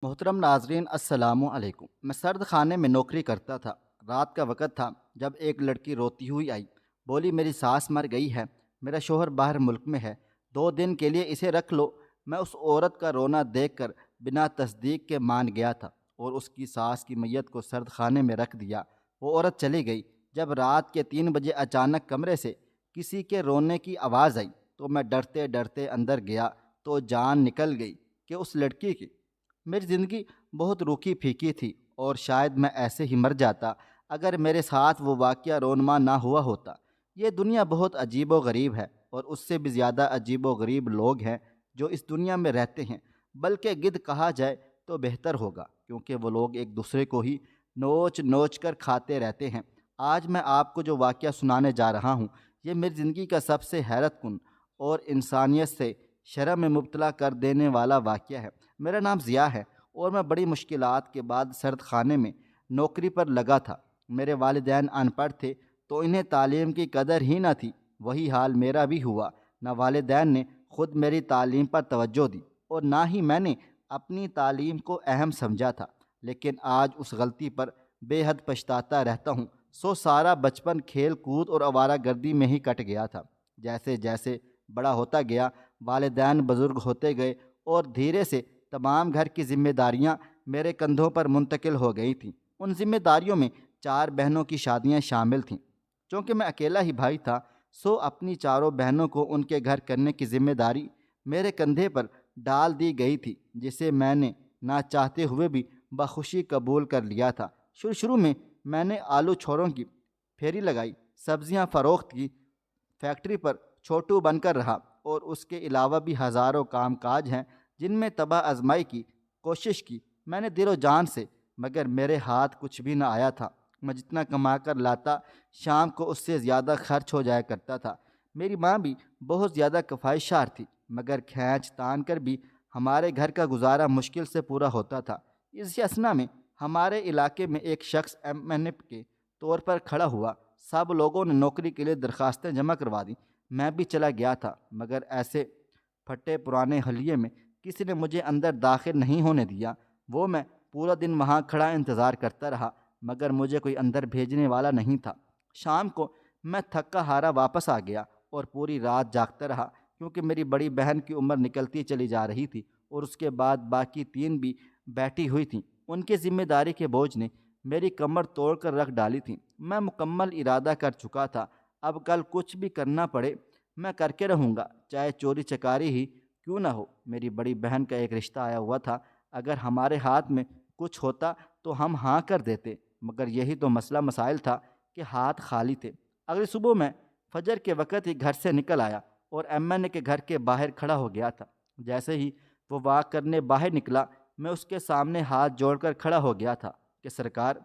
محترم ناظرین السلام علیکم۔ میں سرد خانے میں نوکری کرتا تھا۔ رات کا وقت تھا جب ایک لڑکی روتی ہوئی آئی۔ بولی میری ساس مر گئی ہے، میرا شوہر باہر ملک میں ہے، 2 دن کے لیے اسے رکھ لو۔ میں اس عورت کا رونا دیکھ کر بنا تصدیق کے مان گیا تھا اور اس کی ساس کی میت کو سرد خانے میں رکھ دیا۔ وہ عورت چلی گئی۔ جب رات کے 3 بجے اچانک کمرے سے کسی کے رونے کی آواز آئی تو میں ڈرتے ڈرتے اندر گیا تو جان نکل گئی کہ اس لڑکی کی۔ میری زندگی بہت روکھی پھیکی تھی اور شاید میں ایسے ہی مر جاتا اگر میرے ساتھ وہ واقعہ رونما نہ ہوا ہوتا۔ یہ دنیا بہت عجیب و غریب ہے اور اس سے بھی زیادہ عجیب و غریب لوگ ہیں جو اس دنیا میں رہتے ہیں، بلکہ گدھ کہا جائے تو بہتر ہوگا، کیونکہ وہ لوگ ایک دوسرے کو ہی نوچ نوچ کر کھاتے رہتے ہیں۔ آج میں آپ کو جو واقعہ سنانے جا رہا ہوں، یہ میری زندگی کا سب سے حیرت کن اور انسانیت سے شرم میں مبتلا کر دینے والا واقعہ ہے۔ میرا نام ضیاء ہے اور میں بڑی مشکلات کے بعد سرد خانے میں نوکری پر لگا تھا۔ میرے والدین ان پڑھ تھے تو انہیں تعلیم کی قدر ہی نہ تھی۔ وہی حال میرا بھی ہوا۔ نہ والدین نے خود میری تعلیم پر توجہ دی اور نہ ہی میں نے اپنی تعلیم کو اہم سمجھا تھا، لیکن آج اس غلطی پر بے حد پچھتاتا رہتا ہوں۔ سارا بچپن کھیل کود اور آوارہ گردی میں ہی کٹ گیا تھا۔ جیسے جیسے بڑا ہوتا گیا، والدین بزرگ ہوتے گئے اور دھیرے سے تمام گھر کی ذمہ داریاں میرے کندھوں پر منتقل ہو گئی تھیں۔ ان ذمہ داریوں میں 4 بہنوں کی شادیاں شامل تھیں۔ چونکہ میں اکیلا ہی بھائی تھا، اپنی چاروں بہنوں کو ان کے گھر کرنے کی ذمہ داری میرے کندھے پر ڈال دی گئی تھی، جسے میں نے نہ چاہتے ہوئے بھی بخوشی قبول کر لیا تھا۔ شروع میں نے آلو چھوروں کی پھیری لگائی، سبزیاں فروخت کی، فیکٹری پر چھوٹو بن کر رہا، اور اس کے علاوہ بھی ہزاروں کام کاج ہیں جن میں تباہ آزمائی کی کوشش کی میں نے دل و جان سے، مگر میرے ہاتھ کچھ بھی نہ آیا تھا۔ میں جتنا کما کر لاتا، شام کو اس سے زیادہ خرچ ہو جایا کرتا تھا۔ میری ماں بھی بہت زیادہ کفائشار تھی، مگر کھینچ تان کر بھی ہمارے گھر کا گزارا مشکل سے پورا ہوتا تھا۔ اسی اثنا میں ہمارے علاقے میں ایک شخص MNP کے طور پر کھڑا ہوا۔ سب لوگوں نے نوکری کے لیے درخواستیں جمع کروا دیں۔ میں بھی چلا گیا تھا، مگر ایسے پھٹے پرانے حلیے میں کسی نے مجھے اندر داخل نہیں ہونے دیا۔ میں پورا دن وہاں کھڑا انتظار کرتا رہا، مگر مجھے کوئی اندر بھیجنے والا نہیں تھا۔ شام کو میں تھکا ہارا واپس آ گیا اور پوری رات جاگتا رہا، کیونکہ میری بڑی بہن کی عمر نکلتی چلی جا رہی تھی اور اس کے بعد باقی 3 بھی بیٹھی ہوئی تھیں۔ ان کی ذمہ داری کے بوجھ نے میری کمر توڑ کر رکھ ڈالی تھی۔ میں مکمل ارادہ کر چکا تھا، اب کل کچھ بھی کرنا پڑے میں کر کے رہوں گا، چاہے چوری چکاری ہی کیوں نہ ہو۔ میری بڑی بہن کا ایک رشتہ آیا ہوا تھا، اگر ہمارے ہاتھ میں کچھ ہوتا تو ہم ہاں کر دیتے، مگر یہی تو مسئلہ مسائل تھا کہ ہاتھ خالی تھے۔ اگلی صبح میں فجر کے وقت ہی گھر سے نکل آیا اور MNA کے گھر کے باہر کھڑا ہو گیا تھا۔ جیسے ہی وہ واک کرنے باہر نکلا، میں اس کے سامنے ہاتھ جوڑ کر کھڑا ہو گیا تھا کہ سرکار،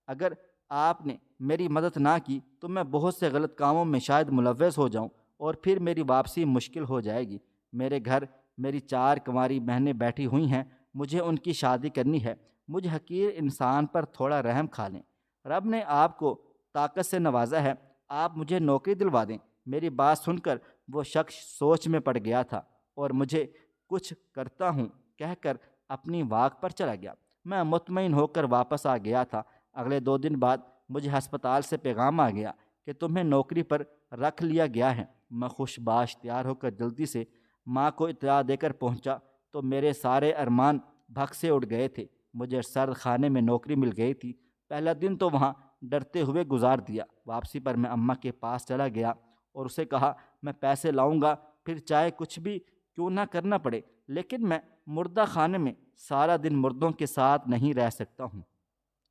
اگر آپ نے میری مدد نہ کی تو میں بہت سے غلط کاموں میں شاید ملوث ہو جاؤں اور پھر میری واپسی مشکل ہو جائے گی۔ میرے گھر میری 4 کنواری بہنیں بیٹھی ہوئی ہیں، مجھے ان کی شادی کرنی ہے۔ مجھ حقیر انسان پر تھوڑا رحم کھا لیں۔ رب نے آپ کو طاقت سے نوازا ہے، آپ مجھے نوکری دلوا دیں۔ میری بات سن کر وہ شخص سوچ میں پڑ گیا تھا اور مجھے کچھ کرتا ہوں کہہ کر اپنی واک پر چلا گیا۔ میں مطمئن ہو کر واپس آ گیا تھا۔ اگلے 2 دن بعد مجھے ہسپتال سے پیغام آ گیا کہ تمہیں نوکری پر رکھ لیا گیا ہے۔ میں خوش باش تیار ہو کر جلدی سے ماں کو اطلاع دے کر پہنچا تو میرے سارے ارمان بھگ سے اڑ گئے تھے۔ مجھے سرد خانے میں نوکری مل گئی تھی۔ پہلا دن تو وہاں ڈرتے ہوئے گزار دیا۔ واپسی پر میں اماں کے پاس چلا گیا اور اسے کہا میں پیسے لاؤں گا، پھر چاہے کچھ بھی کیوں نہ کرنا پڑے، لیکن میں مردہ خانے میں سارا دن مردوں کے ساتھ نہیں رہ سکتا ہوں۔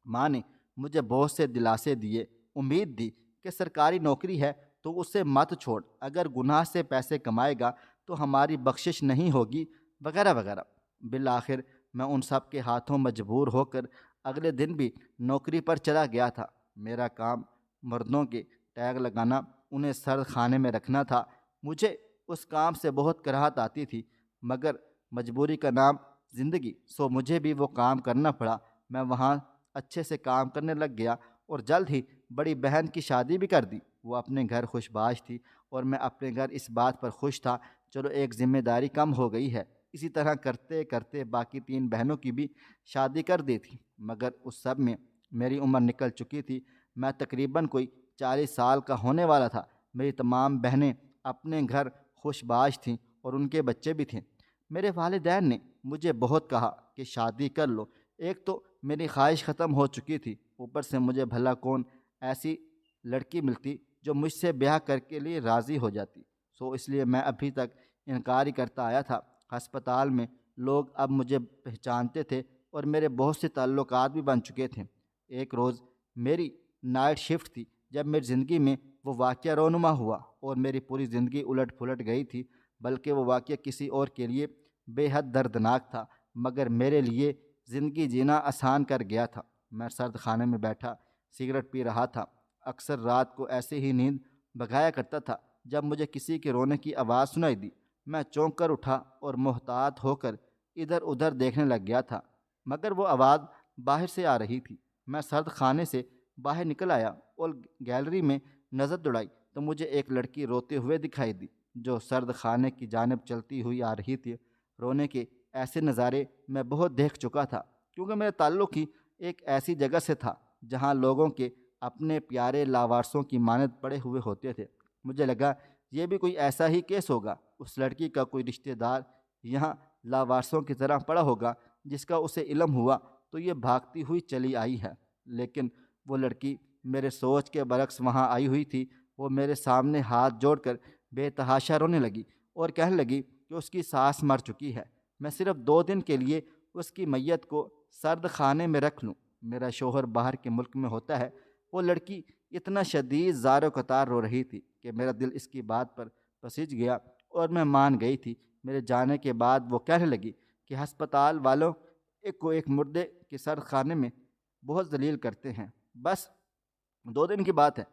ماں نے مجھے بہت سے دلاسے دیے، امید دی کہ سرکاری نوکری ہے تو اسے مت چھوڑ، اگر گناہ سے پیسے کمائے گا تو ہماری بخشش نہیں ہوگی، وغیرہ وغیرہ۔ بالآخر میں ان سب کے ہاتھوں مجبور ہو کر اگلے دن بھی نوکری پر چلا گیا تھا۔ میرا کام مردوں کے ٹیگ لگانا، انہیں سرد خانے میں رکھنا تھا۔ مجھے اس کام سے بہت کراہت آتی تھی، مگر مجبوری کا نام زندگی، مجھے بھی وہ کام کرنا پڑا۔ میں وہاں اچھے سے کام کرنے لگ گیا اور جلد ہی بڑی بہن کی شادی بھی کر دی۔ وہ اپنے گھر خوش باش تھی اور میں اپنے گھر اس بات پر خوش تھا، چلو ایک ذمہ داری کم ہو گئی ہے۔ اسی طرح کرتے کرتے باقی 3 بہنوں کی بھی شادی کر دی تھی، مگر اس سب میں میری عمر نکل چکی تھی۔ میں تقریباً کوئی 40 سال کا ہونے والا تھا۔ میری تمام بہنیں اپنے گھر خوش باش تھیں اور ان کے بچے بھی تھے۔ میرے والدین نے مجھے بہت کہا کہ شادی کر لو۔ ایک تو میری خواہش ختم ہو چکی تھی، اوپر سے مجھے بھلا کون ایسی لڑکی ملتی جو مجھ سے بیاہ کر کے لیے راضی ہو جاتی۔ اس لیے میں ابھی تک انکار ہی کرتا آیا تھا۔ ہسپتال میں لوگ اب مجھے پہچانتے تھے اور میرے بہت سے تعلقات بھی بن چکے تھے۔ ایک روز میری نائٹ شفٹ تھی جب میری زندگی میں وہ واقعہ رونما ہوا، اور میری پوری زندگی الٹ پھلٹ گئی تھی، بلکہ وہ واقعہ کسی اور کے لیے بے حد دردناک تھا، مگر میرے لیے زندگی جینا آسان کر گیا تھا۔ میں سرد خانے میں بیٹھا سگریٹ پی رہا تھا۔ اکثر رات کو ایسے ہی نیند بگایا کرتا تھا جب مجھے کسی کے رونے کی آواز سنائی دی۔ میں چونک کر اٹھا اور محتاط ہو کر ادھر ادھر دیکھنے لگ گیا تھا، مگر وہ آواز باہر سے آ رہی تھی۔ میں سرد خانے سے باہر نکل آیا اور گیلری میں نظر دوڑائی تو مجھے ایک لڑکی روتے ہوئے دکھائی دی جو سرد خانے کی جانب چلتی ہوئی آ رہی تھی۔ رونے کے ایسے نظارے میں بہت دیکھ چکا تھا، کیونکہ میرا تعلق ہی ایک ایسی جگہ سے تھا جہاں لوگوں کے اپنے پیارے لاوارثوں کی مانند پڑے ہوئے ہوتے تھے۔ مجھے لگا یہ بھی کوئی ایسا ہی کیس ہوگا، اس لڑکی کا کوئی رشتہ دار یہاں لاوارثوں کی طرح پڑا ہوگا جس کا اسے علم ہوا تو یہ بھاگتی ہوئی چلی آئی ہے۔ لیکن وہ لڑکی میرے سوچ کے برعکس وہاں آئی ہوئی تھی۔ وہ میرے سامنے ہاتھ جوڑ کر بے تحاشا رونے لگی اور کہنے لگی کہ اس کی ساس مر چکی ہے، میں صرف 2 دن کے لیے اس کی میت کو سرد خانے میں رکھ لوں۔ میرا شوہر باہر کے ملک میں ہوتا ہے۔ وہ لڑکی اتنا شدید زار و قطار رو رہی تھی کہ میرا دل اس کی بات پر پسج گیا اور میں مان گئی تھی۔ میرے جانے کے بعد وہ کہنے لگی کہ ہسپتال والوں ایک مردے کے سرد خانے میں بہت ذلیل کرتے ہیں۔ بس 2 دن کی بات ہے،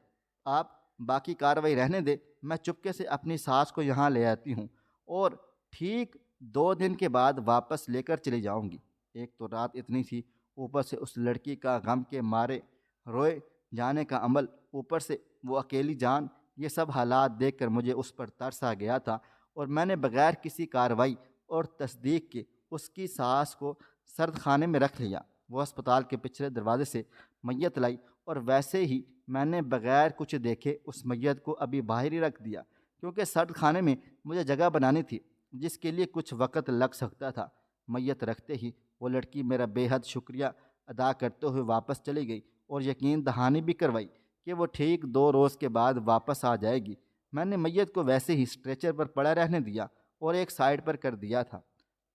آپ باقی کارروائی رہنے دیں، میں چپکے سے اپنی ساس کو یہاں لے آتی ہوں اور ٹھیک 2 دن کے بعد واپس لے کر چلی جاؤں گی۔ ایک تو رات اتنی تھی، اوپر سے اس لڑکی کا غم کے مارے روئے جانے کا عمل، اوپر سے وہ اکیلی جان، یہ سب حالات دیکھ کر مجھے اس پر ترس آ گیا تھا، اور میں نے بغیر کسی کارروائی اور تصدیق کے اس کی ساس کو سرد خانے میں رکھ لیا۔ وہ ہسپتال کے پچھلے دروازے سے میت لائی اور ویسے ہی میں نے بغیر کچھ دیکھے اس میت کو ابھی باہر ہی رکھ دیا، کیونکہ سرد خانے میں مجھے جگہ بنانی تھی جس کے لیے کچھ وقت لگ سکتا تھا۔ میت رکھتے ہی وہ لڑکی میرا بے حد شکریہ ادا کرتے ہوئے واپس چلی گئی اور یقین دہانی بھی کروائی کہ وہ ٹھیک 2 روز کے بعد واپس آ جائے گی۔ میں نے میت کو ویسے ہی اسٹریچر پر پڑا رہنے دیا اور ایک سائڈ پر کر دیا تھا۔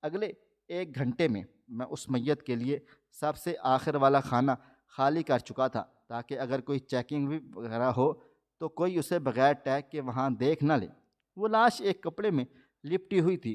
اگلے 1 گھنٹے میں میں اس میت کے لیے سب سے آخر والا خانہ خالی کر چکا تھا، تاکہ اگر کوئی چیکنگ وغیرہ ہو تو کوئی اسے بغیر ٹیگ کے وہاں دیکھ نہ لے۔ وہ لاش ایک کپڑے میں لپٹی ہوئی تھی،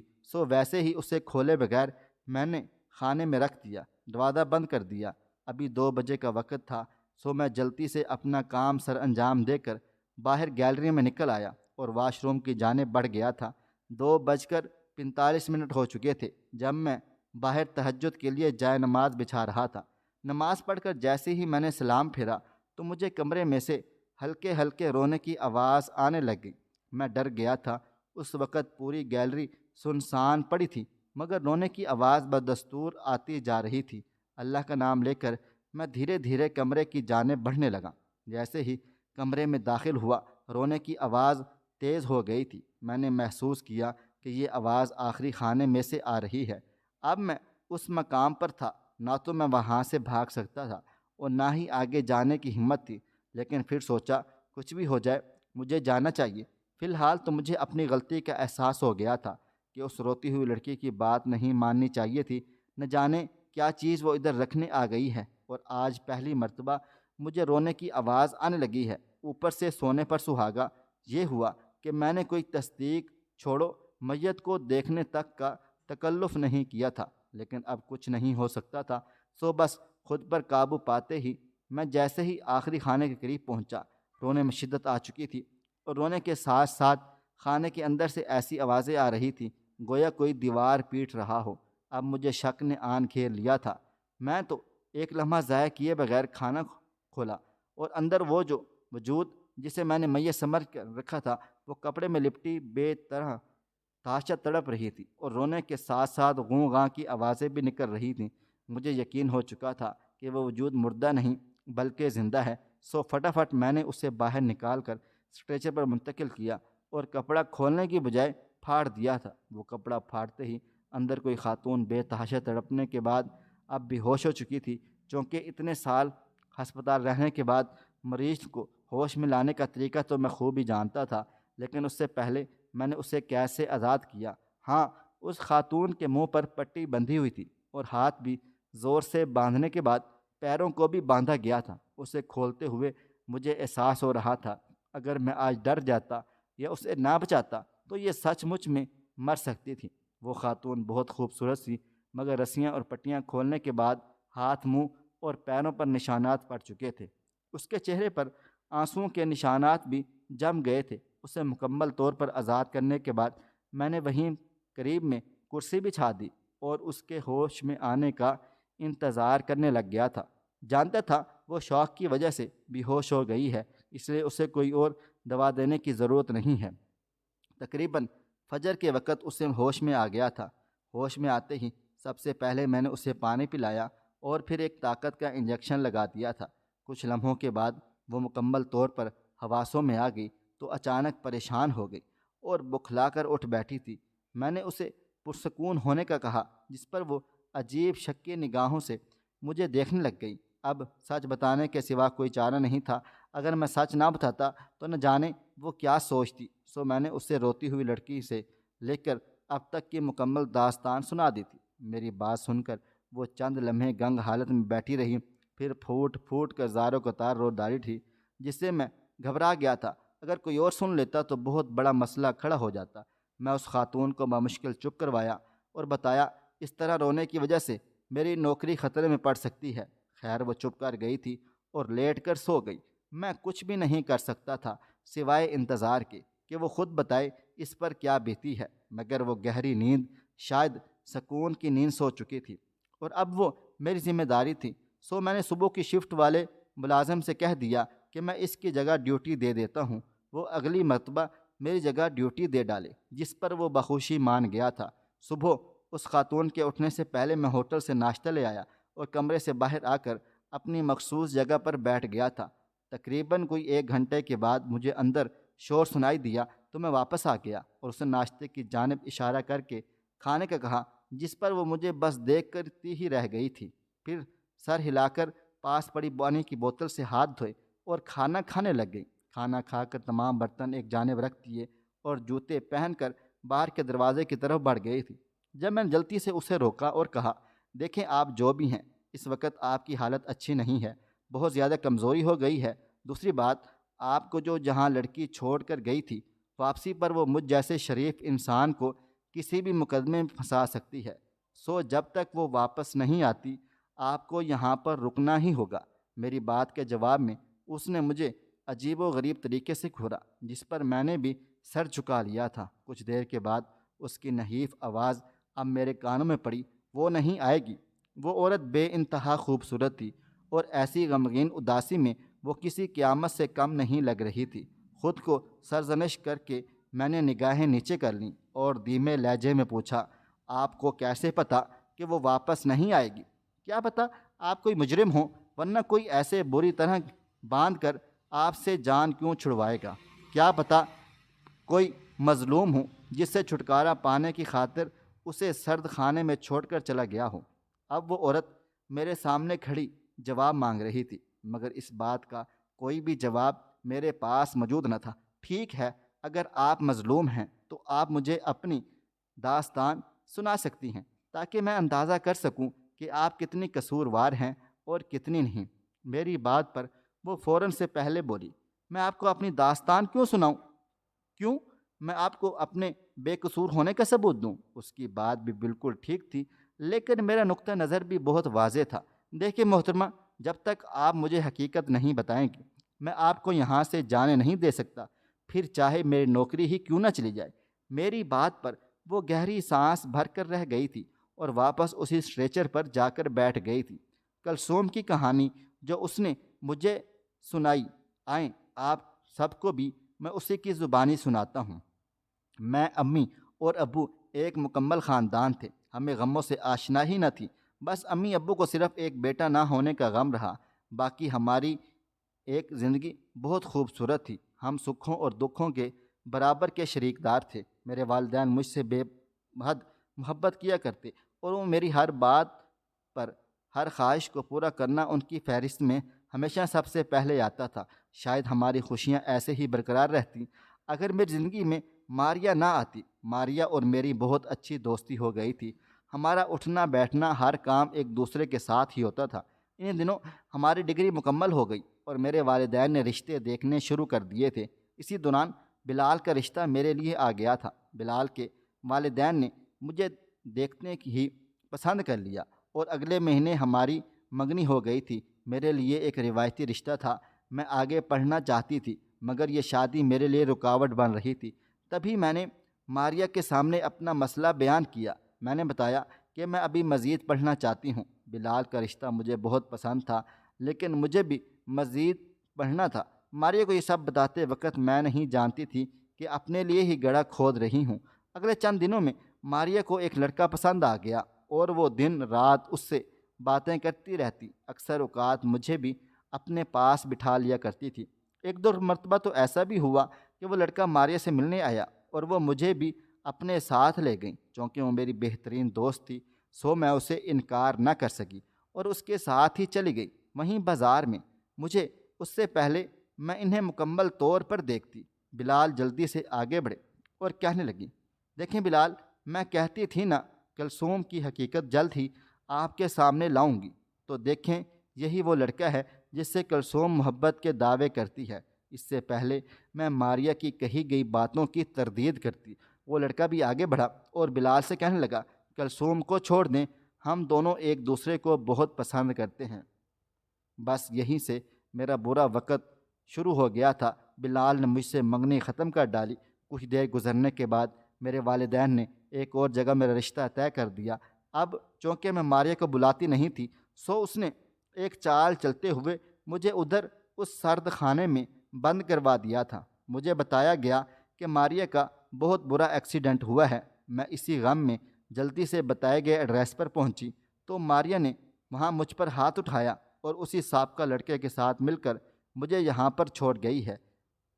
ویسے ہی اسے کھولے بغیر میں نے خانے میں رکھ دیا، دروازہ بند کر دیا۔ ابھی 2 بجے کا وقت تھا، میں جلدی سے اپنا کام سر انجام دے کر باہر گیلری میں نکل آیا اور واش روم کی جانب بڑھ گیا تھا۔ 2:45 ہو چکے تھے جب میں باہر تہجد کے لیے جائے نماز بچھا رہا تھا۔ نماز پڑھ کر جیسے ہی میں نے سلام پھیرا تو مجھے کمرے میں سے ہلکے ہلکے رونے کی آواز آنے لگ گئی۔ میں ڈر گیا تھا۔ اس وقت پوری گیلری سنسان پڑی تھی، مگر رونے کی آواز بدستور آتی جا رہی تھی۔ اللہ کا نام لے کر میں دھیرے دھیرے کمرے کی جانب بڑھنے لگا۔ جیسے ہی کمرے میں داخل ہوا، رونے کی آواز تیز ہو گئی تھی۔ میں نے محسوس کیا کہ یہ آواز آخری خانے میں سے آ رہی ہے۔ اب میں اس مقام پر تھا، نہ تو میں وہاں سے بھاگ سکتا تھا اور نہ ہی آگے جانے کی ہمت تھی، لیکن پھر سوچا کچھ بھی ہو جائے مجھے جانا چاہیے۔ فی الحال تو مجھے اپنی غلطی کا احساس ہو گیا تھا کہ اس روتی ہوئی لڑکی کی بات نہیں ماننی چاہیے تھی۔ نہ جانے کیا چیز وہ ادھر رکھنے آ گئی ہے، اور آج پہلی مرتبہ مجھے رونے کی آواز آنے لگی ہے۔ اوپر سے سونے پر سہاگا یہ ہوا کہ میں نے کوئی تصدیق چھوڑو میت کو دیکھنے تک کا تکلف نہیں کیا تھا، لیکن اب کچھ نہیں ہو سکتا تھا۔ بس خود پر قابو پاتے ہی میں جیسے ہی آخری خانے کے قریب پہنچا، رونے میں شدت آ چکی تھی، اور رونے کے ساتھ ساتھ خانے کے اندر سے ایسی آوازیں آ رہی تھیں گویا کوئی دیوار پیٹ رہا ہو۔ اب مجھے شک نے آن گھیر لیا تھا۔ میں تو ایک لمحہ ضائع کیے بغیر کھانا کھولا، اور اندر وہ جو وجود جسے میں نے میت سمجھ کر رکھا تھا وہ کپڑے میں لپٹی بے طرح تاشا تڑپ رہی تھی اور رونے کے ساتھ ساتھ غوں غاں کی آوازیں بھی نکل رہی تھیں۔ مجھے یقین ہو چکا تھا کہ وہ وجود مردہ نہیں بلکہ زندہ ہے، سو فٹافٹ میں نے اسے باہر نکال کر اسٹریچر پر منتقل کیا اور کپڑا کھولنے کی بجائے پھاڑ دیا تھا۔ وہ کپڑا پھاڑتے ہی اندر کوئی خاتون بے تحاشا تڑپنے کے بعد اب بھی ہوش ہو چکی تھی۔ چونکہ اتنے سال ہسپتال رہنے کے بعد مریض کو ہوش میں لانے کا طریقہ تو میں خوب ہی جانتا تھا، لیکن اس سے پہلے میں نے اسے کیسے آزاد کیا؟ ہاں، اس خاتون کے منہ پر پٹی بندھی ہوئی تھی اور ہاتھ بھی زور سے باندھنے کے بعد پیروں کو بھی باندھا گیا تھا۔ اسے کھولتے ہوئے مجھے احساس ہو رہا تھا اگر میں آج ڈر جاتا یا اسے نہ بچاتا تو یہ سچ مچ میں مر سکتی تھی۔ وہ خاتون بہت خوبصورت سی، مگر رسیاں اور پٹیاں کھولنے کے بعد ہاتھ، منہ اور پیروں پر نشانات پڑ چکے تھے۔ اس کے چہرے پر آنسوؤں کے نشانات بھی جم گئے تھے۔ اسے مکمل طور پر آزاد کرنے کے بعد میں نے وہیں قریب میں کرسی بچھا دی اور اس کے ہوش میں آنے کا انتظار کرنے لگ گیا تھا۔ جانتا تھا وہ شوق کی وجہ سے بے ہوش ہو گئی ہے، اس لیے اسے کوئی اور دوا دینے کی ضرورت نہیں ہے۔ تقریباً فجر کے وقت اسے ہوش میں آ گیا تھا۔ ہوش میں آتے ہی سب سے پہلے میں نے اسے پانی پلایا اور پھر ایک طاقت کا انجیکشن لگا دیا تھا۔ کچھ لمحوں کے بعد وہ مکمل طور پر حواسوں میں آ گئی تو اچانک پریشان ہو گئی اور بکھلا کر اٹھ بیٹھی تھی۔ میں نے اسے پرسکون ہونے کا کہا، جس پر وہ عجیب شکی نگاہوں سے مجھے دیکھنے لگ گئی۔ اب سچ بتانے کے سوا کوئی چارہ نہیں تھا۔ اگر میں سچ نہ بتاتا تو نہ جانے وہ کیا سوچتی، سو میں نے اسے روتی ہوئی لڑکی سے لے کر اب تک کی مکمل داستان سنا دی تھی۔ میری بات سن کر وہ چند لمحے گنگ حالت میں بیٹھی رہی، پھر پھوٹ پھوٹ کر زاروں قطار رو ڈالی تھی، جس سے میں گھبرا گیا تھا۔ اگر کوئی اور سن لیتا تو بہت بڑا مسئلہ کھڑا ہو جاتا۔ میں اس خاتون کو بمشکل چپ کروایا اور بتایا اس طرح رونے کی وجہ سے میری نوکری خطرے میں پڑ سکتی ہے۔ خیر وہ چپ کر گئی تھی اور لیٹ کر سو گئی۔ میں کچھ بھی نہیں کر سکتا تھا سوائے انتظار کے کہ وہ خود بتائے اس پر کیا بیتی ہے، مگر وہ گہری نیند، شاید سکون کی نیند سو چکی تھی اور اب وہ میری ذمہ داری تھی۔ سو میں نے صبح کی شفٹ والے ملازم سے کہہ دیا کہ میں اس کی جگہ ڈیوٹی دے دیتا ہوں۔ وہ اگلی مرتبہ میری جگہ ڈیوٹی دے ڈالے، جس پر وہ بخوشی مان گیا تھا۔ صبح اس خاتون کے اٹھنے سے پہلے میں ہوٹل سے ناشتہ لے آیا اور کمرے سے باہر آ کر اپنی مخصوص جگہ پر بیٹھ گیا تھا۔ تقریباً کوئی 1 گھنٹے کے بعد مجھے اندر شور سنائی دیا تو میں واپس آ گیا اور اسے ناشتے کی جانب اشارہ کر کے کھانے کا کہا، جس پر وہ مجھے بس دیکھ کرتی ہی رہ گئی تھی۔ پھر سر ہلا کر پاس پڑی پانی کی بوتل سے ہاتھ دھوئے اور کھانا کھانے لگ گئی۔ کھانا کھا کر تمام برتن ایک جانب رکھ دیے اور جوتے پہن کر باہر کے دروازے کی طرف بڑھ گئی تھی، جب میں نے جلدی سے اسے روکا اور کہا، دیکھیں آپ جو بھی ہیں، اس وقت آپ کی حالت اچھی نہیں ہے، بہت زیادہ کمزوری ہو گئی ہے۔ دوسری بات، آپ کو جو جہاں لڑکی چھوڑ کر گئی تھی، واپسی پر وہ مجھ جیسے شریف انسان کو کسی بھی مقدمے میں پھنسا سکتی ہے۔ سو جب تک وہ واپس نہیں آتی آپ کو یہاں پر رکنا ہی ہوگا۔ میری بات کے جواب میں اس نے مجھے عجیب و غریب طریقے سے گھورا، جس پر میں نے بھی سر جھکا لیا تھا۔ کچھ دیر کے بعد اس کی نحیف آواز اب میرے کانوں میں پڑی، وہ نہیں آئے گی۔ وہ عورت بے انتہا خوبصورت تھی اور ایسی غمگین اداسی میں وہ کسی قیامت سے کم نہیں لگ رہی تھی۔ خود کو سرزنش کر کے میں نے نگاہیں نیچے کر لیں اور دھیمے لہجے میں پوچھا، آپ کو کیسے پتہ کہ وہ واپس نہیں آئے گی؟ کیا پتہ آپ کوئی مجرم ہوں، ورنہ کوئی ایسے بری طرح باندھ کر آپ سے جان کیوں چھڑوائے گا؟ کیا پتہ کوئی مظلوم ہوں جس سے چھٹکارا پانے کی خاطر اسے سرد خانے میں چھوڑ کر چلا گیا ہو؟ اب وہ عورت میرے سامنے کھڑی جواب مانگ رہی تھی، مگر اس بات کا کوئی بھی جواب میرے پاس موجود نہ تھا۔ ٹھیک ہے، اگر آپ مظلوم ہیں تو آپ مجھے اپنی داستان سنا سکتی ہیں تاکہ میں اندازہ کر سکوں کہ آپ کتنی قصوروار ہیں اور کتنی نہیں۔ میری بات پر وہ فوراً سے پہلے بولی، میں آپ کو اپنی داستان کیوں سناؤں؟ کیوں؟ میں آپ کو اپنے بے قصور ہونے کا ثبوت دوں؟ اس کی بات بھی بالکل ٹھیک تھی، لیکن میرا نقطہ نظر بھی بہت واضح تھا۔ دیکھیے محترمہ، جب تک آپ مجھے حقیقت نہیں بتائیں گے میں آپ کو یہاں سے جانے نہیں دے سکتا، پھر چاہے میری نوکری ہی کیوں نہ چلی جائے۔ میری بات پر وہ گہری سانس بھر کر رہ گئی تھی اور واپس اسی اسٹریچر پر جا کر بیٹھ گئی تھی۔ کلثوم کی کہانی جو اس نے مجھے سنائی، آئیں آپ سب کو بھی میں اسی کی زبانی سناتا ہوں۔ میں امی اور ابو ایک مکمل خاندان تھے۔ ہمیں غموں سے آشنا ہی نہ تھی، بس امی ابو کو صرف ایک بیٹا نہ ہونے کا غم رہا، باقی ہماری ایک زندگی بہت خوبصورت تھی۔ ہم سکھوں اور دکھوں کے برابر کے شریک دار تھے۔ میرے والدین مجھ سے بے حد محبت کیا کرتے اور وہ میری ہر بات پر، ہر خواہش کو پورا کرنا ان کی فہرست میں ہمیشہ سب سے پہلے آتا تھا۔ شاید ہماری خوشیاں ایسے ہی برقرار رہتی اگر میری زندگی میں ماریا نہ آتی۔ ماریا اور میری بہت اچھی دوستی ہو گئی تھی۔ ہمارا اٹھنا بیٹھنا ہر کام ایک دوسرے کے ساتھ ہی ہوتا تھا۔ ان دنوں ہماری ڈگری مکمل ہو گئی اور میرے والدین نے رشتے دیکھنے شروع کر دیے تھے۔ اسی دوران بلال کا رشتہ میرے لیے آ گیا تھا۔ بلال کے والدین نے مجھے دیکھنے کی ہی پسند کر لیا اور اگلے مہینے ہماری منگنی ہو گئی تھی۔ میرے لیے ایک روایتی رشتہ تھا۔ میں آگے پڑھنا چاہتی تھی مگر یہ شادی میرے لیے رکاوٹ بن رہی تھی۔ تبھی میں نے ماریا کے سامنے اپنا مسئلہ بیان کیا۔ میں نے بتایا کہ میں ابھی مزید پڑھنا چاہتی ہوں۔ بلال کا رشتہ مجھے بہت پسند تھا لیکن مجھے بھی مزید پڑھنا تھا۔ ماریا کو یہ سب بتاتے وقت میں نہیں جانتی تھی کہ اپنے لیے ہی گڑھا کھود رہی ہوں۔ اگلے چند دنوں میں ماریا کو ایک لڑکا پسند آ گیا اور وہ دن رات اس سے باتیں کرتی رہتی۔ اکثر اوقات مجھے بھی اپنے پاس بٹھا لیا کرتی تھی۔ ایک دو مرتبہ تو ایسا بھی ہوا کہ وہ لڑکا ماریا سے ملنے آیا اور وہ مجھے بھی اپنے ساتھ لے گئی۔ چونکہ وہ میری بہترین دوست تھی سو میں اسے انکار نہ کر سکی اور اس کے ساتھ ہی چلی گئی۔ وہیں بازار میں مجھے اس سے پہلے میں انہیں مکمل طور پر دیکھتی۔ بلال جلدی سے آگے بڑھے اور کہنے لگی، دیکھیں بلال، میں کہتی تھی نا کلثوم کی حقیقت جلد ہی آپ کے سامنے لاؤں گی، تو دیکھیں یہی وہ لڑکا ہے جس سے کلثوم محبت کے دعوے کرتی ہے۔ اس سے پہلے میں ماریا کی کہی گئی باتوں کی تردید کرتی۔ وہ لڑکا بھی آگے بڑھا اور بلال سے کہنے لگا، کلثوم کو چھوڑ دیں، ہم دونوں ایک دوسرے کو بہت پسند کرتے ہیں۔ بس یہیں سے میرا برا وقت شروع ہو گیا تھا۔ بلال نے مجھ سے منگنی ختم کر ڈالی۔ کچھ دیر گزرنے کے بعد میرے والدین نے ایک اور جگہ میرا رشتہ طے کر دیا۔ اب چونکہ میں ماریا کو بلاتی نہیں تھی سو اس نے ایک چال چلتے ہوئے مجھے ادھر اس سرد خانے میں بند کروا دیا تھا۔ مجھے بتایا گیا کہ ماریا کا بہت برا ایکسیڈنٹ ہوا ہے۔ میں اسی غم میں جلدی سے بتائے گئے ایڈریس پر پہنچی تو ماریا نے وہاں مجھ پر ہاتھ اٹھایا اور اسی سابقہ لڑکے کے ساتھ مل کر مجھے یہاں پر چھوڑ گئی ہے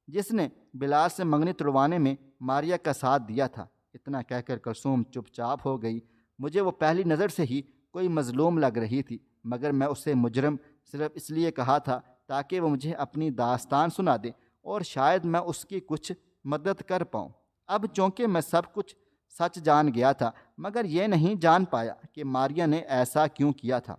جس نے بلال سے منگنی تڑوانے میں ماریا کا ساتھ دیا تھا۔ اتنا کہہ کر کلثوم چپ چاپ ہو گئی۔ مجھے وہ پہلی نظر سے ہی کوئی مظلوم لگ رہی تھی مگر میں اسے مجرم صرف اس لیے کہا تھا تاکہ وہ مجھے اپنی داستان سنا دے اور شاید میں اس کی کچھ مدد کر پاؤں۔ اب چونکہ میں سب کچھ سچ جان گیا تھا مگر یہ نہیں جان پایا کہ ماریا نے ایسا کیوں کیا تھا۔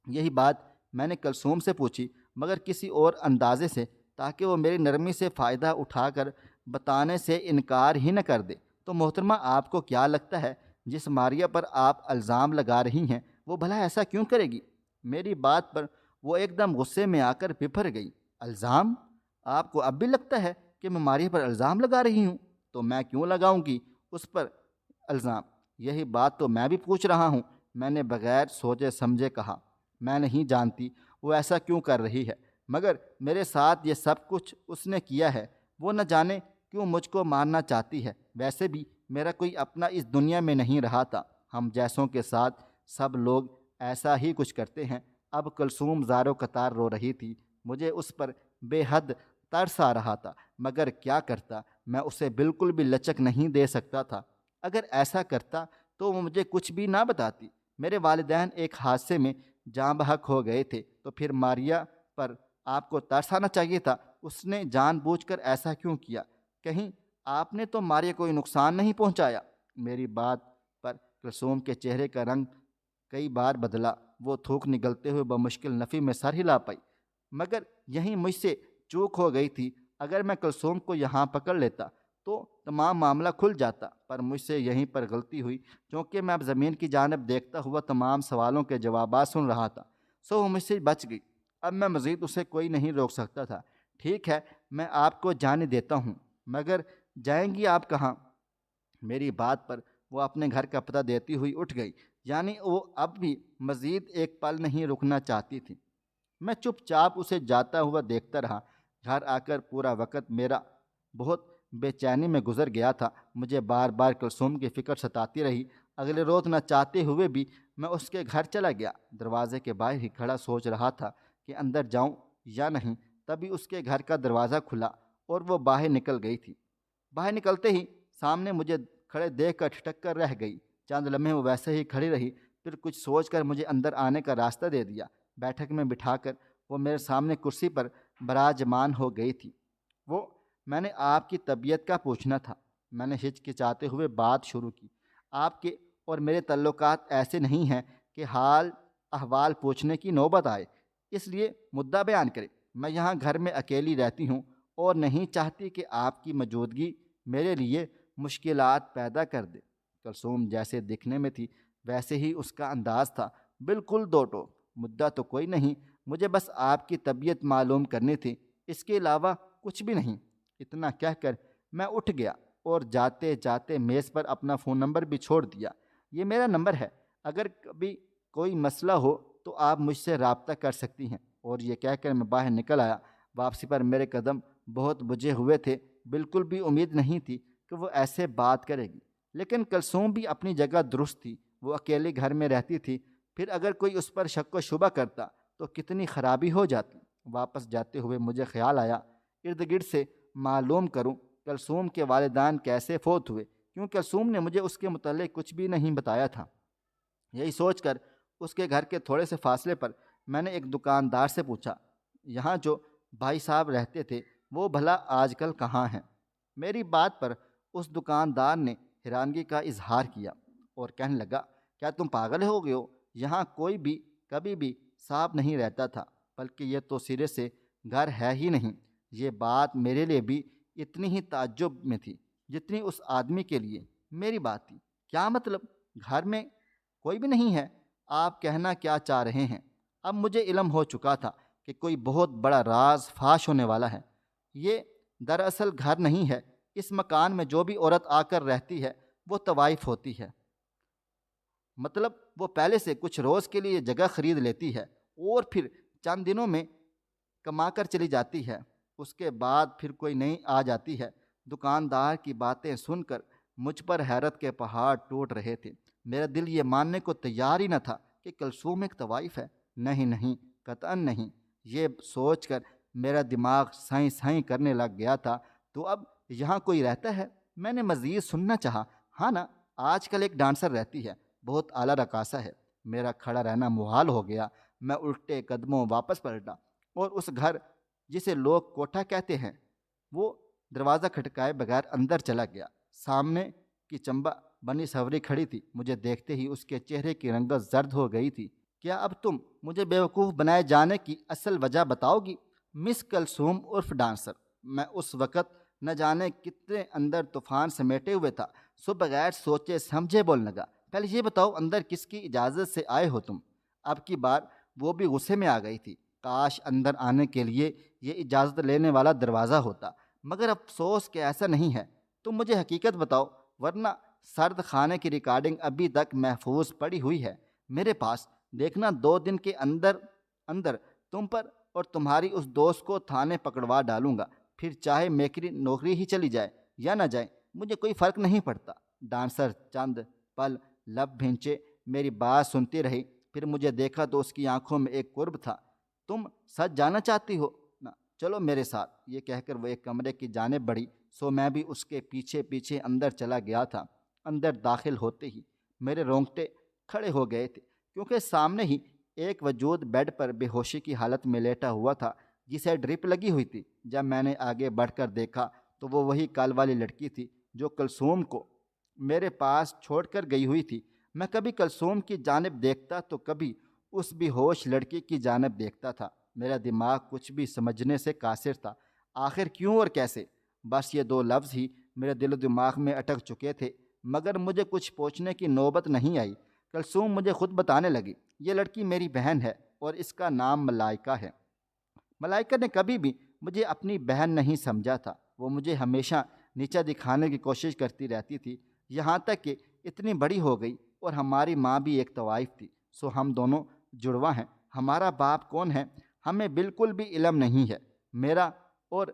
یہی بات میں نے کلثوم سے پوچھی مگر کسی اور اندازے سے تاکہ وہ میری نرمی سے فائدہ اٹھا کر بتانے سے انکار ہی نہ کر دے۔ تو محترمہ، آپ کو کیا لگتا ہے جس ماریا پر آپ الزام لگا رہی ہیں وہ بھلا ایسا کیوں کرے گی؟ میری بات پر وہ ایک دم غصے میں آ کر بپھر گئی۔ الزام؟ آپ کو اب بھی لگتا ہے کہ میں ماریا پر الزام لگا رہی ہوں؟ تو میں کیوں لگاؤں گی اس پر الزام؟ یہی بات تو میں بھی پوچھ رہا ہوں، میں نے بغیر سوچے سمجھے کہا۔ میں نہیں جانتی وہ ایسا کیوں کر رہی ہے مگر میرے ساتھ یہ سب کچھ اس نے کیا ہے۔ وہ نہ جانے کیوں مجھ کو مارنا چاہتی ہے۔ ویسے بھی میرا کوئی اپنا اس دنیا میں نہیں رہا تھا۔ ہم جیسوں کے ساتھ سب لوگ ایسا ہی کچھ کرتے ہیں۔ اب کلثوم زارو قطار رو رہی تھی۔ مجھے اس پر بے حد ترس آ رہا تھا مگر کیا کرتا، میں اسے بالکل بھی لچک نہیں دے سکتا تھا۔ اگر ایسا کرتا تو وہ مجھے کچھ بھی نہ بتاتی۔ میرے والدین ایک حادثے میں جاں بحق ہو گئے تھے تو پھر ماریا پر آپ کو ترس آنا چاہیے تھا۔ اس نے جان بوجھ کر ایسا کیوں کیا؟ کہیں آپ نے تو ماریا کوئی نقصان نہیں پہنچایا؟ میری بات پر کلثوم کے چہرے کا رنگ کئی بار بدلا۔ وہ تھوک نگلتے ہوئے بمشکل نفی میں سر ہلا پائی۔ مگر یہیں مجھ سے چوک ہو گئی تھی۔ اگر میں کلثوم کو یہاں پکڑ لیتا تو تمام معاملہ کھل جاتا، پر مجھ سے یہیں پر غلطی ہوئی۔ چونکہ میں اب زمین کی جانب دیکھتا ہوا تمام سوالوں کے جوابات سن رہا تھا سو وہ مجھ سے بچ گئی۔ اب میں مزید اسے کوئی نہیں روک سکتا تھا۔ ٹھیک ہے، میں آپ کو جانے دیتا ہوں، مگر جائیں گی آپ کہاں؟ میری بات پر وہ اپنے گھر کا پتہ دیتی ہوئی اٹھ گئی، یعنی وہ اب بھی مزید ایک پل نہیں رکنا چاہتی تھی۔ میں چپ چاپ اسے جاتا ہوا دیکھتا رہا۔ گھر آ کر پورا وقت میرا بہت بے چینی میں گزر گیا تھا۔ مجھے بار بار کلثوم کی فکر ستاتی رہی۔ اگلے روز نہ چاہتے ہوئے بھی میں اس کے گھر چلا گیا۔ دروازے کے باہر ہی کھڑا سوچ رہا تھا کہ اندر جاؤں یا نہیں، تبھی اس کے گھر کا دروازہ کھلا اور وہ باہر نکل گئی تھی۔ باہر نکلتے ہی سامنے مجھے کھڑے دیکھ کر ٹھٹک کر رہ گئی۔ چند لمحے وہ ویسے ہی کھڑی رہی، پھر کچھ سوچ کر مجھے اندر آنے کا راستہ دے دیا۔ بیٹھک میں بٹھا کر وہ میرے سامنے کرسی پر براجمان ہو گئی تھی۔ وہ میں نے آپ کی طبیعت کا پوچھنا تھا، میں نے ہچکچاتے ہوئے بات شروع کی۔ آپ کے اور میرے تعلقات ایسے نہیں ہیں کہ حال احوال پوچھنے کی نوبت آئے، اس لیے مدعا بیان کرے۔ میں یہاں گھر میں اکیلی رہتی ہوں اور نہیں چاہتی کہ آپ کی موجودگی میرے لیے مشکلات پیدا کر دے۔ کلثوم جیسے دکھنے میں تھی ویسے ہی اس کا انداز تھا، بالکل دو ٹوک۔ مدعا تو کوئی نہیں، مجھے بس آپ کی طبیعت معلوم کرنی تھی، اس کے علاوہ کچھ بھی نہیں۔ اتنا کہہ کر میں اٹھ گیا اور جاتے جاتے میز پر اپنا فون نمبر بھی چھوڑ دیا۔ یہ میرا نمبر ہے، اگر کبھی کوئی مسئلہ ہو تو آپ مجھ سے رابطہ کر سکتی ہیں۔ اور یہ کہہ کر میں باہر نکل آیا۔ واپسی پر میرے قدم بہت بجھے ہوئے تھے، بالکل بھی امید نہیں تھی کہ وہ ایسے بات کرے گی، لیکن کلثوم بھی اپنی جگہ درست تھی۔ وہ اکیلے گھر میں رہتی تھی، پھر اگر کوئی اس پر شک و شبہ کرتا تو کتنی خرابی ہو جاتی۔ واپس جاتے ہوئے مجھے خیال آیا ارد گرد سے معلوم کروں کلثوم کے والدین کیسے فوت ہوئے، کیوں کلثوم نے مجھے اس کے متعلق کچھ بھی نہیں بتایا تھا۔ یہی سوچ کر اس کے گھر کے تھوڑے سے فاصلے پر میں نے ایک دکاندار سے پوچھا، یہاں جو بھائی صاحب رہتے تھے وہ بھلا آج کل کہاں ہیں؟ میری بات پر اس دکاندار نے حیرانگی کا اظہار کیا اور کہنے لگا، کیا تم پاگل ہو گئے ہو؟ یہاں کوئی بھی کبھی بھی صاحب نہیں رہتا تھا، بلکہ یہ تو سرے سے گھر ہے ہی نہیں۔ یہ بات میرے لیے بھی اتنی ہی تعجب میں تھی جتنی اس آدمی کے لیے میری بات تھی۔ کیا مطلب؟ گھر میں کوئی بھی نہیں ہے؟ آپ کہنا کیا چاہ رہے ہیں؟ اب مجھے علم ہو چکا تھا کہ کوئی بہت بڑا راز فاش ہونے والا ہے۔ یہ دراصل گھر نہیں ہے، اس مکان میں جو بھی عورت آ کر رہتی ہے وہ طوائف ہوتی ہے۔ مطلب وہ پہلے سے کچھ روز کے لیے جگہ خرید لیتی ہے اور پھر چند دنوں میں کما کر چلی جاتی ہے، اس کے بعد پھر کوئی نئی آ جاتی ہے۔ دکاندار کی باتیں سن کر مجھ پر حیرت کے پہاڑ ٹوٹ رہے تھے۔ میرا دل یہ ماننے کو تیار ہی نہ تھا کہ کلثوم ایک طوائف ہے۔ نہیں نہیں، قطعاً نہیں۔ یہ سوچ کر میرا دماغ سائیں سائیں کرنے لگ گیا تھا۔ تو اب یہاں کوئی رہتا ہے؟ میں نے مزید سننا چاہا۔ ہاں نا، آج کل ایک ڈانسر رہتی ہے، بہت اعلیٰ رقاصہ ہے۔ میرا کھڑا رہنا محال ہو گیا۔ میں الٹے قدموں واپس پلٹا اور اس گھر جسے لوگ کوٹھا کہتے ہیں وہ دروازہ کھٹکائے بغیر اندر چلا گیا۔ سامنے کی چمبا بنی سوری کھڑی تھی۔ مجھے دیکھتے ہی اس کے چہرے کی رنگت زرد ہو گئی تھی۔ کیا اب تم مجھے بیوقوف بنائے جانے کی اصل وجہ بتاؤ گی؟ مس کلثوم عرف ڈانسر۔ میں اس وقت نہ جانے کتنے اندر طوفان سمیٹے ہوئے تھا، سو بغیر سوچے سمجھے بولنے لگا، پہلے یہ بتاؤ اندر کس کی اجازت سے آئے ہو تم؟ اب کی بار وہ بھی غصے میں آ گئی تھی۔ کاش اندر آنے کے لیے یہ اجازت لینے والا دروازہ ہوتا، مگر افسوس کہ ایسا نہیں ہے۔ تم مجھے حقیقت بتاؤ، ورنہ سرد خانے کی ریکارڈنگ ابھی تک محفوظ پڑی ہوئی ہے میرے پاس۔ دیکھنا 2 دن کے اندر اندر تم پر اور تمہاری اس دوست کو تھانے پکڑوا ڈالوں گا، پھر چاہے میری نوکری ہی چلی جائے یا نہ جائے، مجھے کوئی فرق نہیں پڑتا۔ ڈانسر چند پل لب بھینچے میری بات سنتی رہی، پھر مجھے دیکھا تو اس کی آنکھوں میں ایک قرب تھا۔ تم سچ جانا چاہتی ہو نا؟ چلو میرے ساتھ۔ یہ کہہ کر وہ ایک کمرے کی جانب بڑھی، سو میں بھی اس کے پیچھے پیچھے اندر چلا گیا تھا۔ اندر داخل ہوتے ہی میرے رونگٹے کھڑے ہو گئے تھے، کیونکہ سامنے ہی ایک وجود بیڈ پر بے ہوشی کی حالت میں لیٹا ہوا تھا، جسے ڈرپ لگی ہوئی تھی۔ جب میں نے آگے بڑھ کر دیکھا تو وہ وہی کال والی لڑکی تھی جو کلثوم کو میرے پاس چھوڑ کر گئی ہوئی تھی۔ میں کبھی کلثوم کی جانب دیکھتا تو کبھی اس بے ہوش لڑکی کی جانب دیکھتا تھا۔ میرا دماغ کچھ بھی سمجھنے سے قاصر تھا۔ آخر کیوں اور کیسے؟ بس یہ 2 لفظ ہی میرے دل و دماغ میں اٹک چکے تھے، مگر مجھے کچھ پوچھنے کی نوبت نہیں آئی۔ کلثوم مجھے خود بتانے لگی، یہ لڑکی میری بہن ہے اور اس کا نام ملائکہ ہے۔ ملائکہ نے کبھی بھی مجھے اپنی بہن نہیں سمجھا تھا، وہ مجھے ہمیشہ نیچا دکھانے کی کوشش کرتی رہتی تھی، یہاں تک کہ اتنی بڑی ہو گئی اور ہماری ماں بھی ایک طوائف تھی، سو ہم دونوں جڑواں ہیں۔ ہمارا باپ کون ہے ہمیں بالکل بھی علم نہیں ہے۔ میرا اور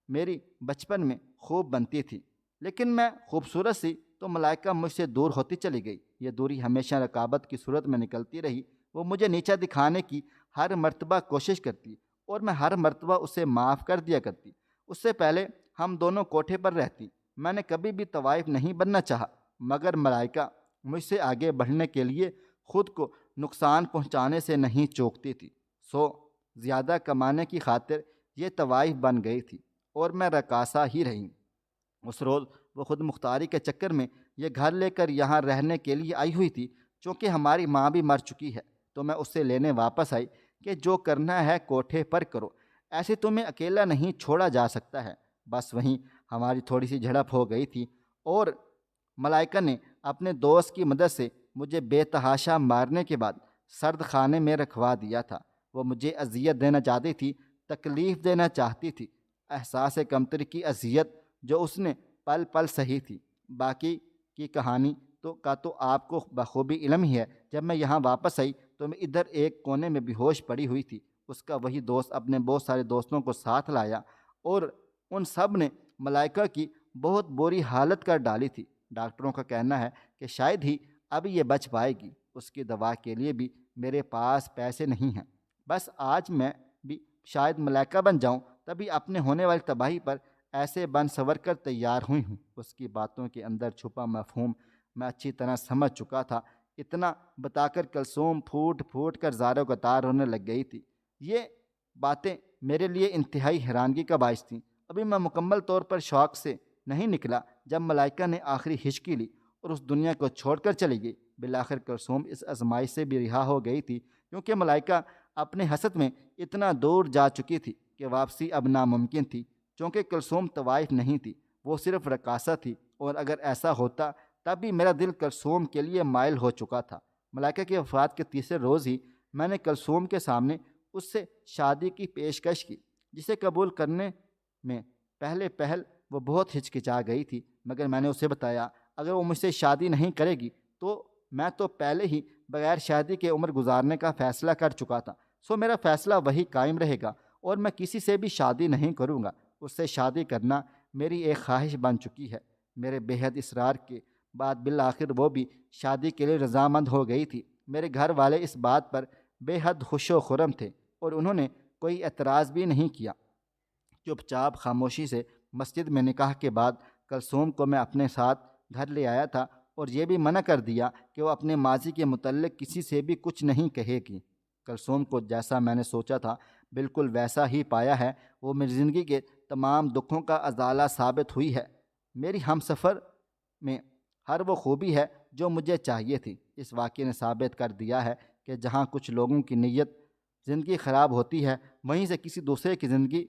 میری بچپن میں خوب بنتی تھی، لیکن میں خوبصورت سی تو ملائکہ مجھ سے دور ہوتی چلی گئی۔ یہ دوری ہمیشہ رقابت کی صورت میں نکلتی رہی۔ وہ مجھے نیچا دکھانے کی ہر مرتبہ کوشش کرتی اور میں ہر مرتبہ اسے معاف کر دیا کرتی۔ اس سے پہلے ہم دونوں کوٹھے پر رہتی۔ میں نے کبھی بھی طوائف نہیں بننا چاہا، مگر ملائکہ مجھ سے آگے بڑھنے کے لیے خود کو نقصان پہنچانے سے نہیں چوکتی تھی۔ سو زیادہ کمانے کی خاطر یہ طوائف بن گئی تھی اور میں رقاصہ ہی رہی۔ اس روز وہ خود مختاری کے چکر میں یہ گھر لے کر یہاں رہنے کے لیے آئی ہوئی تھی۔ چونکہ ہماری ماں بھی مر چکی ہے تو میں اسے لینے واپس آئی کہ جو کرنا ہے کوٹھے پر کرو، ایسے تمہیں اکیلا نہیں چھوڑا جا سکتا ہے۔ بس وہیں ہماری تھوڑی سی جھڑپ ہو گئی تھی اور ملائکہ نے اپنے دوست کی مدد سے مجھے بے تحاشا مارنے کے بعد سرد خانے میں رکھوا دیا تھا۔ وہ مجھے اذیت دینا چاہتی تھی، تکلیف دینا چاہتی تھی، احساس کمتری کی اذیت جو اس نے پل پل سہی تھی۔ باقی کی کہانی تو آپ کو بخوبی علم ہی ہے۔ جب میں یہاں واپس آئی تو میں ادھر ایک کونے میں بے ہوش پڑی ہوئی تھی۔ اس کا وہی دوست اپنے بہت سارے دوستوں کو ساتھ لایا اور ان سب نے ملائکہ کی بہت بری حالت کر ڈالی تھی۔ ڈاکٹروں کا کہنا ہے کہ شاید ہی اب یہ بچ پائے گی۔ اس کی دوا کے لیے بھی میرے پاس پیسے نہیں ہیں۔ بس آج میں بھی شاید ملائکہ بن جاؤں، تبھی اپنے ہونے والی تباہی پر ایسے بن سور کر تیار ہوئی ہوں۔ اس کی باتوں کے اندر چھپا مفہوم میں اچھی طرح سمجھ چکا تھا۔ اتنا بتا کر کلثوم پھوٹ پھوٹ کر زاروں کا تار ہونے لگ گئی تھی۔ یہ باتیں میرے لیے انتہائی حیرانگی کا باعث تھیں۔ ابھی میں مکمل طور پر شوق سے نہیں نکلا جب ملائکہ نے آخری ہچکی لی اور اس دنیا کو چھوڑ کر چلی گئی۔ بالآخر کلثوم اس آزمائش سے بھی رہا ہو گئی تھی، کیونکہ ملائکہ اپنے حسد میں اتنا دور جا چکی تھی کہ واپسی اب ناممکن تھی۔ چونکہ کلثوم طوائف نہیں تھی، وہ صرف رقاصہ تھی، اور اگر ایسا ہوتا تب بھی میرا دل کلثوم کے لیے مائل ہو چکا تھا۔ ملائکہ کی وفات کے تیسرے روز ہی میں نے کلثوم کے سامنے اس سے شادی کی پیشکش کی، جسے قبول کرنے میں پہل وہ بہت ہچکچا گئی تھی، مگر میں نے اسے بتایا اگر وہ مجھ سے شادی نہیں کرے گی تو میں تو پہلے ہی بغیر شادی کے عمر گزارنے کا فیصلہ کر چکا تھا۔ سو میرا فیصلہ وہی قائم رہے گا اور میں کسی سے بھی شادی نہیں کروں گا۔ اس سے شادی کرنا میری ایک خواہش بن چکی ہے۔ میرے بے حد اصرار کے بعد بالآخر وہ بھی شادی کے لیے رضامند ہو گئی تھی۔ میرے گھر والے اس بات پر بے حد خوش و خرم تھے اور انہوں نے کوئی اعتراض بھی نہیں کیا۔ چپ چاپ خاموشی سے مسجد میں نکاح کے بعد کلثوم کو میں اپنے ساتھ گھر لے آیا تھا اور یہ بھی منع کر دیا کہ وہ اپنے ماضی کے متعلق کسی سے بھی کچھ نہیں کہے گی۔ کلثوم کو جیسا میں نے سوچا تھا بالکل ویسا ہی پایا ہے۔ وہ میری زندگی کے تمام دکھوں کا ازالہ ثابت ہوئی ہے۔ میری ہم سفر میں ہر وہ خوبی ہے جو مجھے چاہیے تھی۔ اس واقعے نے ثابت کر دیا ہے کہ جہاں کچھ لوگوں کی نیت زندگی خراب ہوتی ہے، وہیں سے کسی دوسرے کی زندگی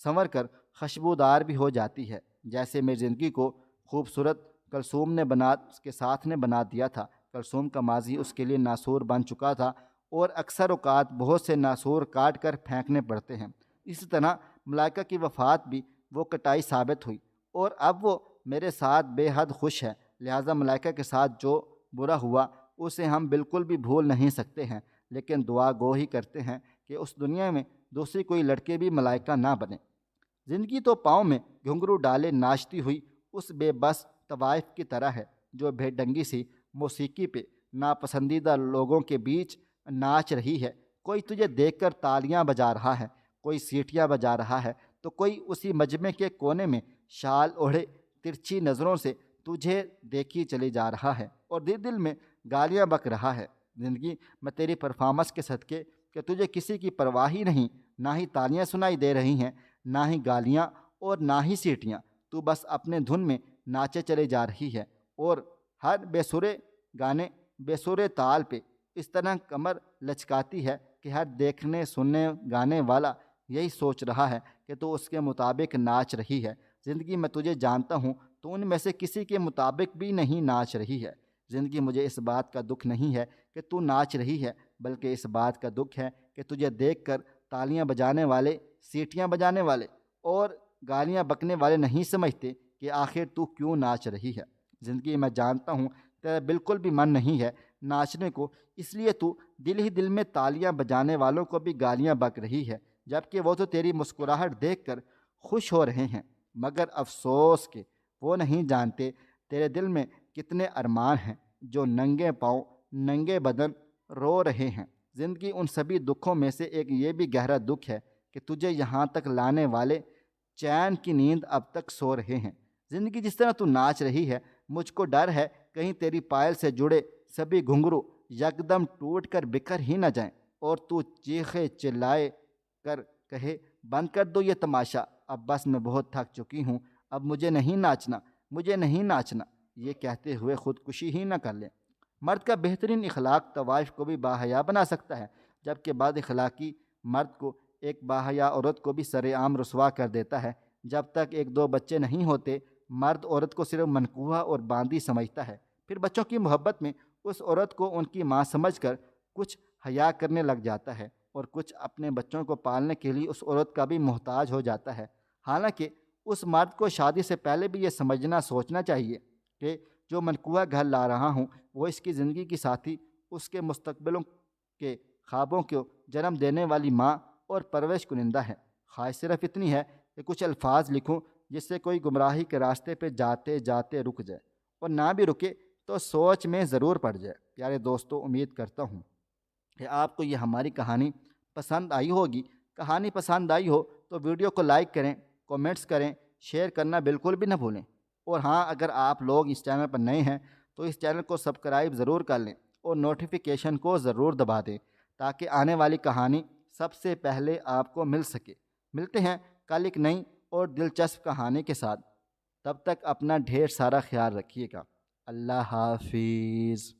سنور کر خوشبودار بھی ہو جاتی ہے۔ جیسے میری زندگی کو خوبصورت کلثوم نے اس کے ساتھ نے بنا دیا تھا۔ کلثوم کا ماضی اس کے لیے ناسور بن چکا تھا اور اکثر اوقات بہت سے ناسور کاٹ کر پھینکنے پڑتے ہیں۔ اسی طرح ملائکہ کی وفات بھی وہ کٹائی ثابت ہوئی اور اب وہ میرے ساتھ بے حد خوش ہے۔ لہٰذا ملائکہ کے ساتھ جو برا ہوا اسے ہم بالکل بھی بھول نہیں سکتے ہیں، لیکن دعا گو ہی کرتے ہیں کہ اس دنیا میں دوسری کوئی لڑکے بھی ملائکہ نہ بنے۔ زندگی تو پاؤں میں گھنگرو ڈالے ناچتی ہوئی اس بے بس طوائف کی طرح ہے جو بے ڈنگی سی موسیقی پہ ناپسندیدہ لوگوں کے بیچ ناچ رہی ہے۔ کوئی تجھے دیکھ کر تالیاں بجا رہا ہے، کوئی سیٹیاں بجا رہا ہے، تو کوئی اسی مجمع کے کونے میں شال اوڑھے ترچھی نظروں سے تجھے دیکھی چلی جا رہا ہے اور دل میں گالیاں بک رہا ہے۔ زندگی میں تیری پرفارمنس کے صدقے کہ تجھے کسی کی پرواہ ہی نہیں، نہ ہی تالیاں سنائی دے رہی ہیں، نہ ہی گالیاں اور نہ ہی سیٹیاں۔ تو بس اپنے دھن میں ناچے چلے جا رہی ہے اور ہر بے سرے گانے بے سرے تال پہ اس طرح کمر لچکاتی ہے کہ ہر دیکھنے سننے گانے والا یہی سوچ رہا ہے کہ تو اس کے مطابق ناچ رہی ہے۔ زندگی میں تجھے جانتا ہوں تو ان میں سے کسی کے مطابق بھی نہیں ناچ رہی ہے۔ زندگی مجھے اس بات کا دکھ نہیں ہے کہ تو ناچ رہی ہے، بلکہ اس بات کا دکھ ہے کہ تجھے دیکھ کر تالیاں بجانے والے، سیٹیاں بجانے والے اور گالیاں بکنے والے نہیں سمجھتے کہ آخر تو کیوں ناچ رہی ہے۔ زندگی میں جانتا ہوں تیرا بالکل بھی من نہیں ہے ناچنے کو، اس لیے تو دل ہی دل میں تالیاں بجانے والوں کو بھی گالیاں بک رہی ہے، جبکہ وہ تو تیری مسکراہٹ دیکھ کر خوش ہو رہے ہیں۔ مگر افسوس کہ وہ نہیں جانتے تیرے دل میں کتنے ارمان ہیں جو ننگے پاؤں ننگے بدن رو رہے ہیں۔ زندگی ان سبھی دکھوں میں سے ایک یہ بھی گہرا دکھ ہے کہ تجھے یہاں تک لانے والے چین کی نیند اب تک سو رہے ہیں۔ زندگی جس طرح تو ناچ رہی ہے، مجھ کو ڈر ہے کہیں تیری پائل سے جڑے سبھی گھنگرو یکدم ٹوٹ کر بکھر ہی نہ جائیں اور تو چیخے چلائے کر کہے بند کر دو یہ تماشا، اب بس میں بہت تھک چکی ہوں، اب مجھے نہیں ناچنا، مجھے نہیں ناچنا، یہ کہتے ہوئے خودکشی ہی نہ کر لیں۔ مرد کا بہترین اخلاق طوائف کو بھی باحیا بنا سکتا ہے، جبکہ بد اخلاقی مرد کو ایک باحیا عورت کو بھی سر عام رسوا کر دیتا ہے۔ جب تک ایک دو بچے نہیں ہوتے، مرد عورت کو صرف منقوہ اور باندھی سمجھتا ہے، پھر بچوں کی محبت میں اس عورت کو ان کی ماں سمجھ کر کچھ حیا کرنے لگ جاتا ہے اور کچھ اپنے بچوں کو پالنے کے لیے اس عورت کا بھی محتاج ہو جاتا ہے۔ حالانکہ اس مرد کو شادی سے پہلے بھی یہ سمجھنا سوچنا چاہیے کہ جو منقوہ گھر لا رہا ہوں وہ اس کی زندگی کی ساتھی، اس کے مستقبلوں کے خوابوں کو جنم دینے والی ماں اور پرورش کنندہ ہے۔ خواہش صرف اتنی ہے کہ کچھ الفاظ لکھوں جس سے کوئی گمراہی کے راستے پہ جاتے جاتے رک جائے، اور نہ بھی رکے تو سوچ میں ضرور پڑ جائے۔ پیارے دوستو، امید کرتا ہوں کہ آپ کو یہ ہماری کہانی پسند آئی ہوگی۔ کہانی پسند آئی ہو تو ویڈیو کو لائک کریں، کومنٹس کریں، شیئر کرنا بالکل بھی نہ بھولیں۔ اور ہاں، اگر آپ لوگ اس چینل پر نئے ہیں تو اس چینل کو سبسکرائب ضرور کر لیں اور نوٹیفیکیشن کو ضرور دبا دیں تاکہ آنے والی کہانی سب سے پہلے آپ کو مل سکے۔ ملتے ہیں کل ایک نئی اور دلچسپ کہانی کے ساتھ۔ تب تک اپنا ڈھیر سارا خیال رکھیے گا۔ اللہ حافظ۔